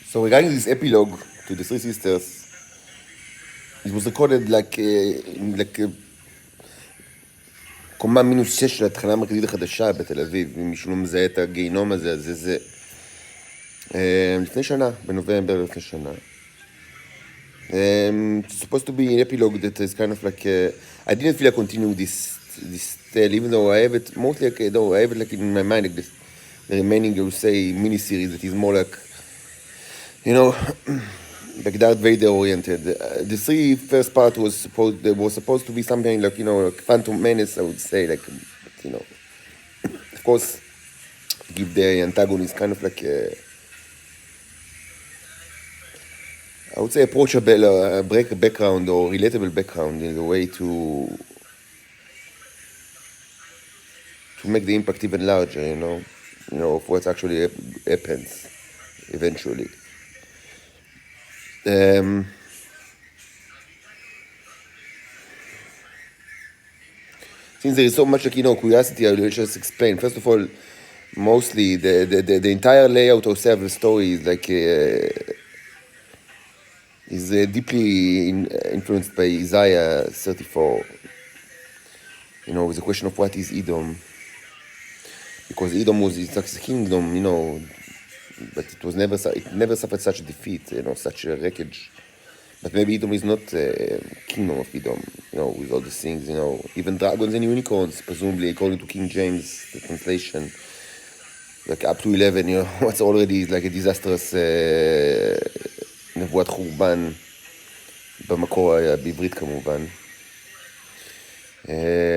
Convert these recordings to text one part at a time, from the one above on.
So regarding this epilogue to the Three Sisters, it was recorded like קומה מינוס 6 לתחנה המרכזית החדשה בתל אביב, אם מישהו לא מזהה את הגיהינום הזה, אז זה לפני שנה, בנובמבר לפני שנה. It's supposed to be an epilogue that is kind of like I didn't feel like continuing this tale, even though I have it mostly like, though I have it like in my mind like this, the remaining I would say mini-series that is more like, you know, like Darth Vader oriented. The three first part was supposed to be something like, you know, like Phantom Menace, I would say, like, you know, of course, give the antagonist kind of like I would say approachable background or relatable background in a way to make the impact even larger, you know, of what actually happens eventually. Since there is so much, like, you know, curiosity, I will just explain. First of all, mostly the entire layout of several stories like is deeply influenced by Isaiah 34. You know, it's a question of what is Edom, because Edom it's like a kingdom, you know, but it never suffered such a defeat, you know, such a wreckage. But maybe Edom is not kingdom of Edom, you know, with all these things, you know, even dragons and unicorns, presumably according to King James, the translation, like up to 11, you know, what's already like a disastrous נבואת חורבן, במקור בעברית כמובן.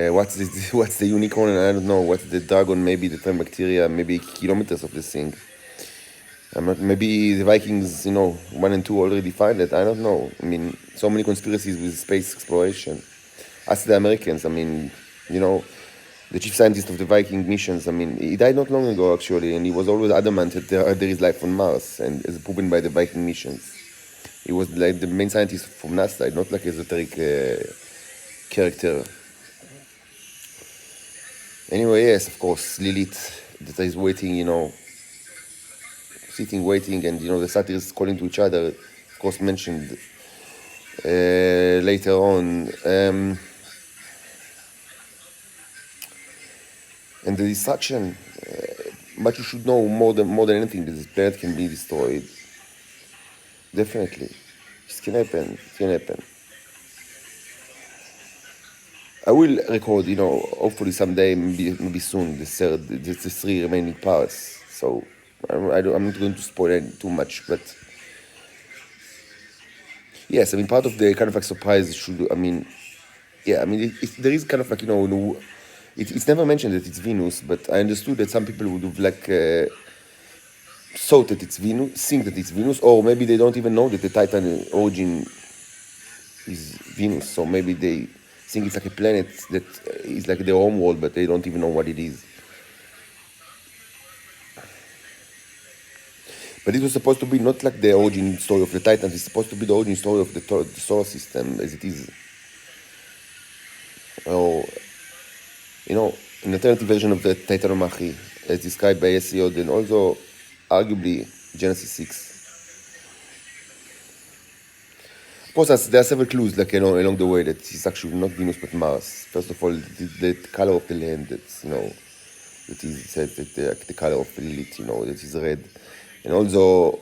What's the unicorn? And I don't know. What's the dragon? Maybe the time bacteria, maybe kilometers of this thing. Maybe the Vikings, you know, 1 and 2 already find it. I don't know. I mean, so many conspiracies with space exploration. Ask the Americans. I mean, you know, the chief scientist of the Viking missions, I mean, he died not long ago, actually, and he was always adamant that there is life on Mars, and as proven by the Viking missions. He was like the main scientist from NASA, not like esoteric character. Anyway, yes, of course, Lilith, that is waiting, you know, sitting, waiting, and, you know, the satyrs calling to each other, of course, mentioned later on. And the destruction, but you should know more than anything that this planet can be destroyed. Definitely. It can happen. It can happen. I will record, you know, hopefully someday, maybe soon, the three remaining parts. So I'm not going to spoil too much, but yes, I mean, part of the kind of like surprise should, I mean, yeah, I mean, there is kind of like, you know, it's never mentioned that it's Venus, but I understood that some people would have like thought that it's Venus, think that it's Venus, or maybe they don't even know that the Titan origin is Venus, so maybe they think it's like a planet that is like their home world, but they don't even know what it is. But it was supposed to be not like the origin story of the Titans, it's supposed to be the origin story of the solar system as it is. Or, you know, an alternative version of the Titanomachy, as described by Hesiod, and also arguably Genesis 6. Of course, there are several clues, like, you know, along the way that it's actually not Venus but Mars. First of all, the color of the land, that's, you know, that is, it says that the color of Lilith, you know, that is red. And also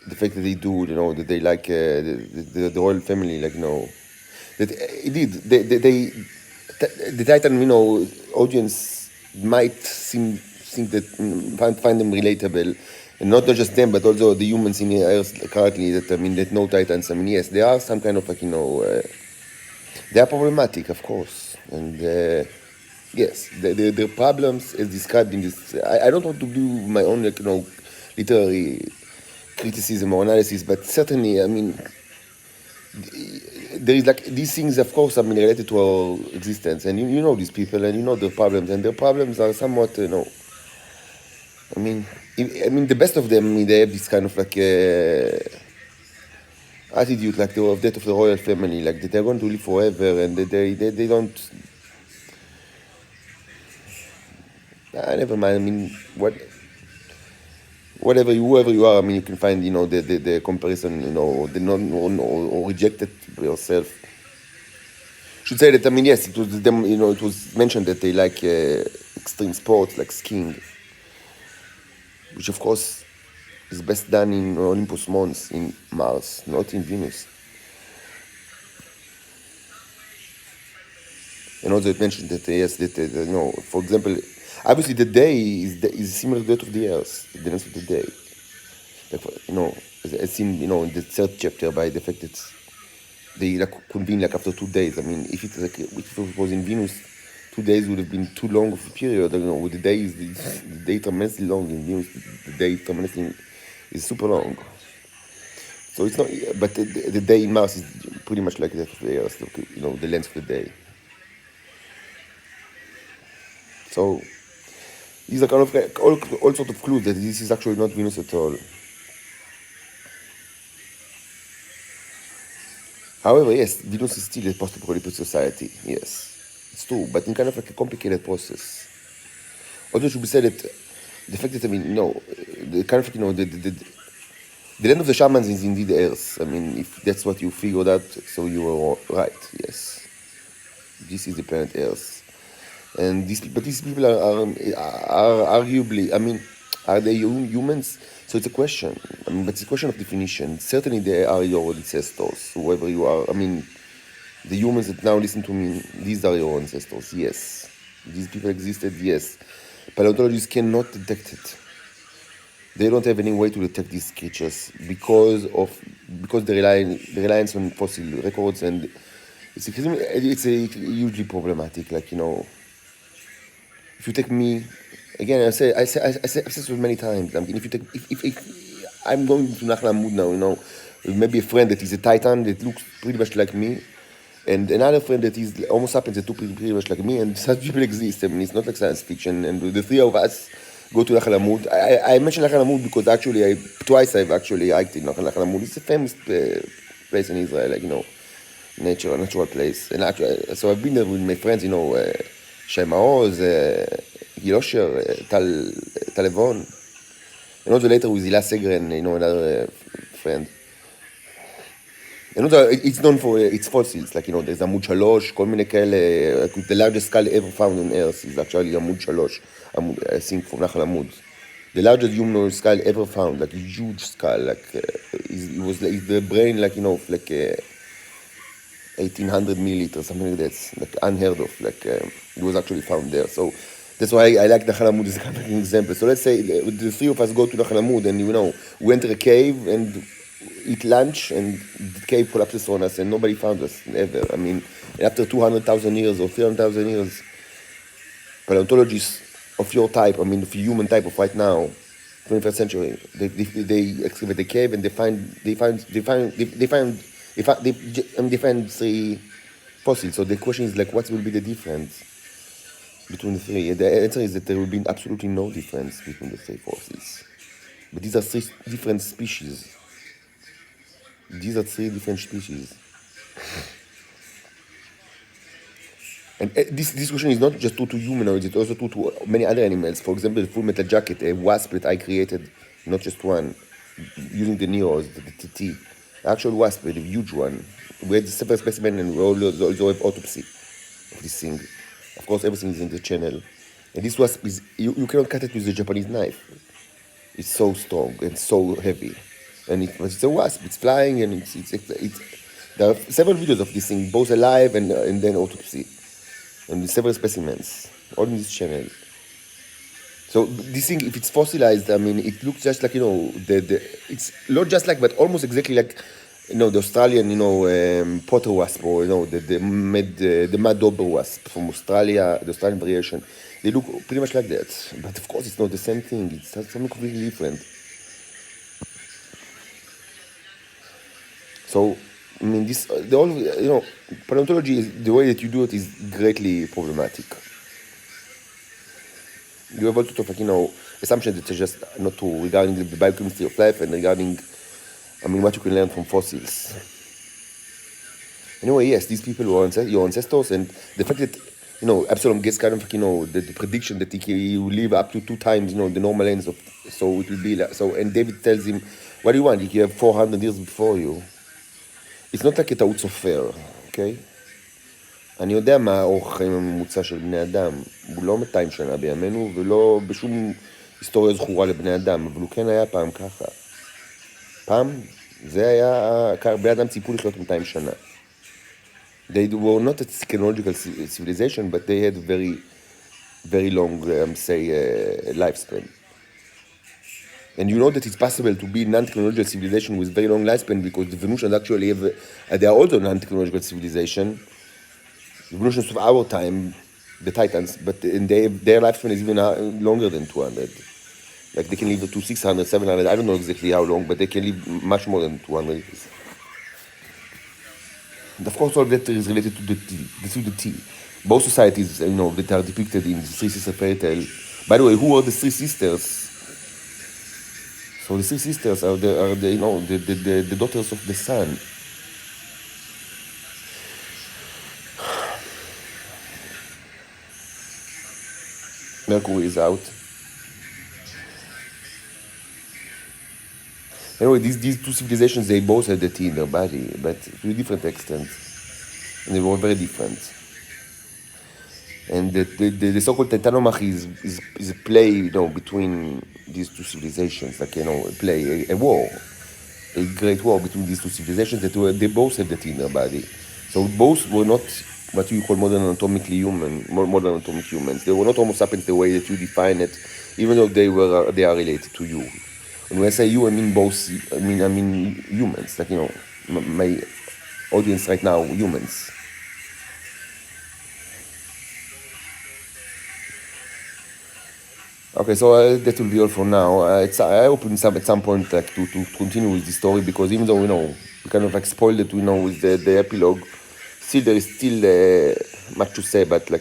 the fact that they do, you know, that they like the royal family, like, you know, that indeed, the Titan, you know, audience might think that, find them relatable. And not just them, but also the humans in Earth currently, that, I mean, that no Titans. I mean, yes, there are some kind of, like, you know, they are problematic, of course. And yes, the problems as described in this, I don't want to do my own, like, you know, literary criticism or analysis, but certainly, I mean, there is like these things, of course, I mean, related to our existence, and you know these people, and you know their problems, and their problems are somewhat, you know, I mean, the best of them, I mean, they have this kind of like attitude, like of that of the royal family, like that they're going to live forever, and they don't. Never mind. I mean, what? whoever you are, I mean, you can find, the comparison, the non or reject it by yourself. Should say that, I mean, yes, it was them, it was mentioned that they like extreme sports like skiing, which of course is best done in Olympus Mons in Mars, not in Venus. And also it mentioned that yes, that for example, obviously the day is similar to that of the Earth, the length of the day. Like, as seen, in the third chapter by the fact that they like convene like after 2 days. I mean, if it was in Venus, 2 days would have been too long of a period. With the days, the day tremendously long in Venus, the day tremendously is super long. So it's not, but the day in Mars is pretty much like that of the Earth. The length of the day. So these are kind of like all sort of clues that this is actually not Venus at all. However, yes, Venus is still a post-apocalyptic society. Yes, it's true, but in kind of like a complicated process. Also, it should be said that the fact that the kind of like, the land of the shamans is indeed the Earth. I mean, if that's what you figured out, so you were right. Yes, this is the planet Earth. And these people are arguably, I mean, are they humans? So it's a question. I mean, but it's a question of definition. Certainly they are your ancestors, whoever you are. I mean, the humans that now listen to me, these are your ancestors, yes. These people existed, yes. Paleontologists cannot detect it. They don't have any way to detect these creatures because the reliance on fossil records, and it's hugely problematic. Like, if you take me, again, I've said this many times. I mean, if I'm going to Nahal Hammud now, maybe a friend that is a Titan that looks pretty much like me, and another friend that is Homo sapiens that looks pretty much like me, and such people exist. I mean, it's not like science fiction. And the three of us go to Nahal Hammud. I mentioned Nahal Hammud because actually, twice I've actually hiked in Nahal Hammud. It's a famous place in Israel, like, natural place. And actually, so I've been there with my friends, Shay Maoz, Gil Osher, Tal Levon, and also later with Hila Segren, another friend. And also, it's known for its fossils, like, there's Amud Shalosh, כל מיני כאלה, the largest skull ever found on Earth is actually Amud Shalosh, I think from Nahal Hammud. The largest human skull ever found, like a huge skull, like, it was like the brain, like, like 1800 milliliters, something like that, like unheard of, like it was actually found there. So that's why I like Nahal Hammud as a kind of an example. So let's say the three of us go to Nahal Hammud and, we enter a cave and eat lunch, and the cave collapses on us and nobody found us, ever. I mean, after 200,000 years or 300,000 years, paleontologists of your type, I mean, of human type of right now, 21st century, they excavate the cave and they find three fossils. So the question is, like, what will be the difference between the three? The answer is that there will be absolutely no difference between the three fossils. But these are three different species. These are three different species. And this question is not just true to humanoids, it's also true to many other animals. For example, the Full Metal Jacket, a wasp that I created, not just one, using the Neos, the TT. Actual wasp, a huge one. We had several specimens, and we also have autopsy of this thing. Of course, everything is in the channel. And this wasp is, you cannot cut it with a Japanese knife. It's so strong and so heavy. And it's a wasp, it's flying, and it's there are several videos of this thing, both alive and then autopsy. And several specimens, all in this channel. So this thing, if it's fossilized, I mean, it looks just like, it's not just like, but almost exactly like, the Australian, potter wasp, or, the mad dauber wasp from Australia, the Australian variation. They look pretty much like that. But of course, it's not the same thing. It's something completely different. So, I mean, paleontology, the way that you do it is greatly problematic. You have all sorts of, assumptions that are just not true regarding the biochemistry of life and regarding, what you can learn from fossils. Anyway, yes, these people were your ancestors, and the fact that Absalom gets kind of the prediction that he will live up to 2 times the normal length of, so it will be like, so, and David tells him, what do you want? You have 400 years before you. It's not like a טעות סופר, אוקיי? אני יודע מה האורך חיים הממוצע של בני אדם, הוא לא 200 שנה בימינו ולא בשום היסטוריה זכורה לבני אדם, אבל הוא כן היה פעם ככה. פעם זה היה, בני אדם ציפו לחיות 200 שנה. They were not a technological civilization, but they had very, very long, lifespan. And you know that it's possible to be non-technological civilization with very long lifespan because the Venusians actually have, they are also non-technological civilization. The Venusians of our time, the Titans, but in their lifespan is even longer than 200. Like they can live to 600, 700, I don't know exactly how long, but they can live much more than 200 years. And of course, all that is related to the T. Both societies, that are depicted in the Three Sisters fairy tale. By the way, who are the three sisters? So the three sisters are the daughters of the sun. Mercury is out. Anyway, these two civilizations, they both had the T in their body, but to different extents. And they were very different. And the so-called Titanomach is a play, between these two civilizations, like, a war, a great war between these two civilizations they both had the T in their body. So both were not what you call modern atomic humans. They were not Homo sapiens the way that you define it, even though they are related to you. And when I say you, I mean both. I mean humans. Like my audience right now, humans. Okay, so that will be all for now. I hope at some point to continue with the story, because even though we kind of spoiled it, with the epilogue, still there is much to say about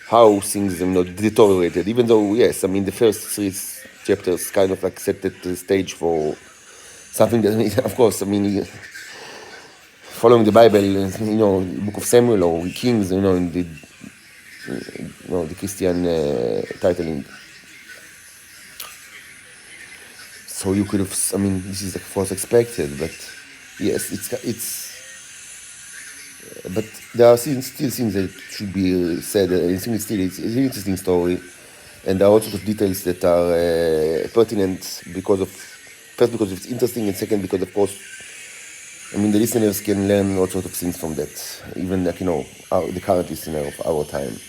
how things deteriorated. Even though yes, the first 3 chapters kind of set the stage for something that, of course, following the Bible, Book of Samuel or Kings, in the Christian titling. So you could have, this is of course expected, but yes, it's. But there are still things that should be said. I think it's an interesting story. And there are all sorts of details that are pertinent first because it's interesting, and second because, of course, the listeners can learn all sorts of things from that, even the current listener of our time.